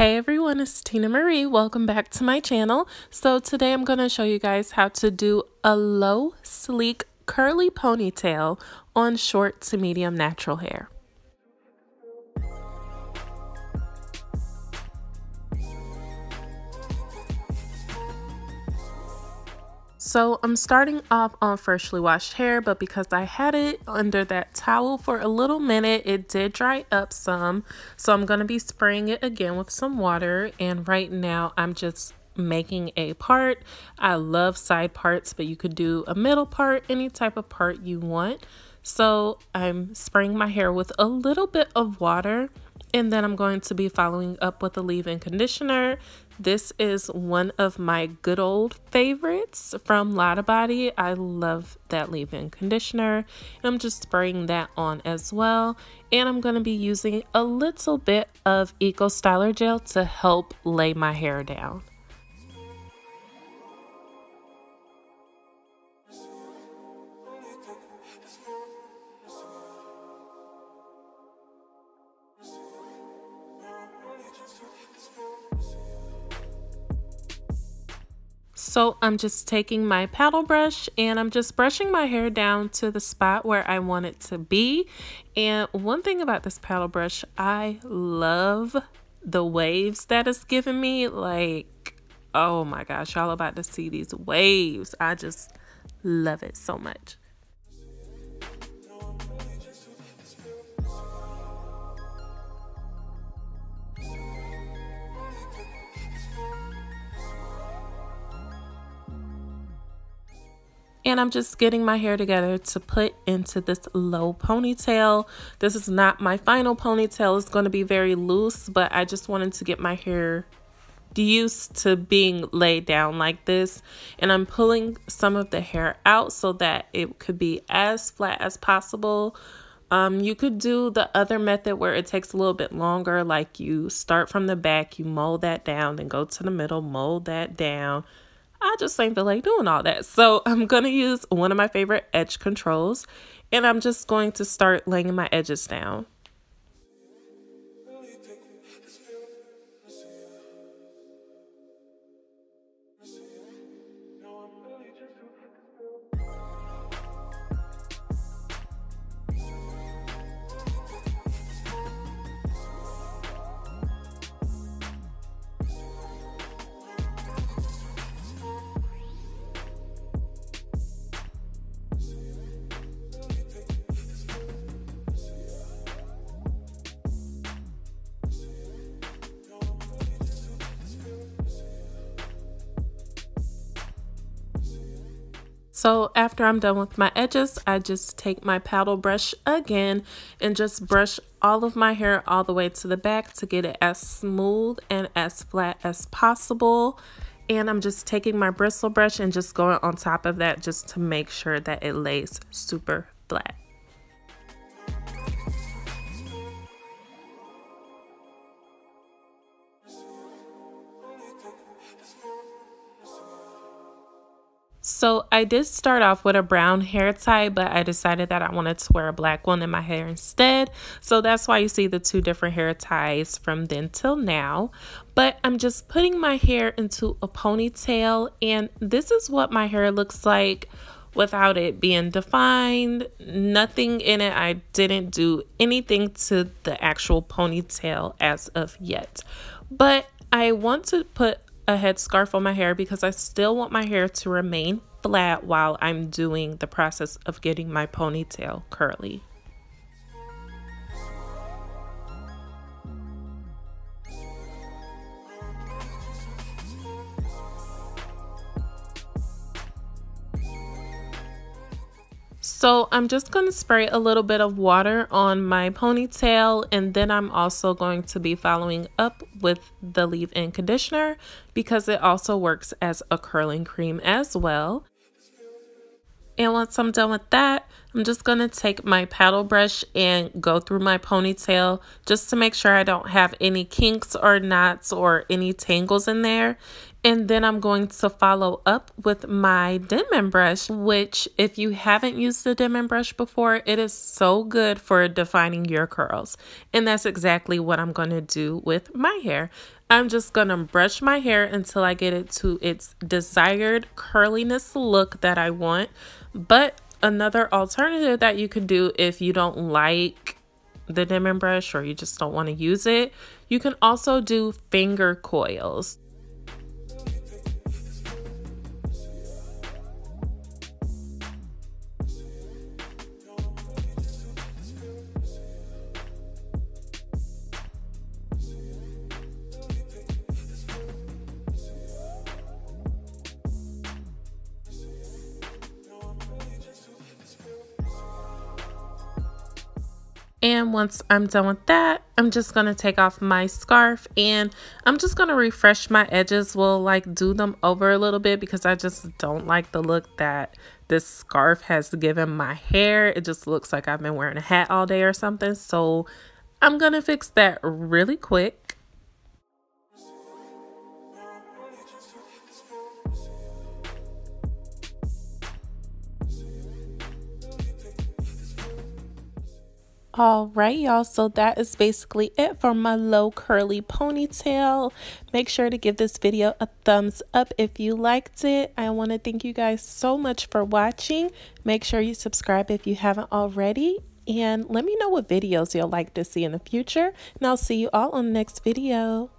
Hey everyone, it's Tina Marie. Welcome back to my channel. So today I'm going to show you guys how to do a low, sleek, curly ponytail on short to medium natural hair. So I'm starting off on freshly washed hair, but because I had it under that towel for a little minute, it did dry up some. So I'm going to be spraying it again with some water. And right now I'm just making a part. I love side parts, but you could do a middle part, any type of part you want. So I'm spraying my hair with a little bit of water. And then I'm going to be following up with a leave-in conditioner. This is one of my good old favorites from Lotta Body. I love that leave-in conditioner. And I'm just spraying that on as well. And I'm going to be using a little bit of Eco Styler gel to help lay my hair down. So I'm just taking my paddle brush and I'm just brushing my hair down to the spot where I want it to be. And one thing about this paddle brush, I love the waves that it's giving me. Like, oh my gosh, y'all about to see these waves. I just love it so much. And I'm just getting my hair together to put into this low ponytail. This is not my final ponytail. It's going to be very loose, but I just wanted to get my hair used to being laid down like this. And I'm pulling some of the hair out so that it could be as flat as possible. You could do the other method where it takes a little bit longer, like you start from the back, you mold that down, then go to the middle, mold that down. I just ain't feel like doing all that. So I'm going to use one of my favorite edge controls, and I'm just going to start laying my edges down. So after I'm done with my edges, I just take my paddle brush again and just brush all of my hair all the way to the back to get it as smooth and as flat as possible. And I'm just taking my bristle brush and just going on top of that just to make sure that it lays super flat. So I did start off with a brown hair tie, but I decided that I wanted to wear a black one in my hair instead. So that's why you see the two different hair ties from then till now. But I'm just putting my hair into a ponytail, and this is what my hair looks like without it being defined. Nothing in it. I didn't do anything to the actual ponytail as of yet. But I want to put a headscarf on my hair because I still want my hair to remain flat while I'm doing the process of getting my ponytail curly. So I'm just going to spray a little bit of water on my ponytail, and then I'm also going to be following up with the leave-in conditioner because it also works as a curling cream as well. And once I'm done with that, I'm just going to take my paddle brush and go through my ponytail just to make sure I don't have any kinks or knots or any tangles in there. And then I'm going to follow up with my Denman brush, which if you haven't used the Denman brush before, it is so good for defining your curls. And that's exactly what I'm going to do with my hair. I'm just going to brush my hair until I get it to its desired curliness look that I want. But another alternative that you could do if you don't like the Denman brush or you just don't want to use it, you can also do finger coils. And once I'm done with that, I'm just going to take off my scarf and I'm just going to refresh my edges. We'll like do them over a little bit because I just don't like the look that this scarf has given my hair. It just looks like I've been wearing a hat all day or something. So I'm going to fix that really quick. All right, y'all, so that is basically it for my low curly ponytail. Make sure to give this video a thumbs up if you liked it. I want to thank you guys so much for watching. Make sure you subscribe if you haven't already, and let me know what videos you'll like to see in the future, and I'll see you all on the next video.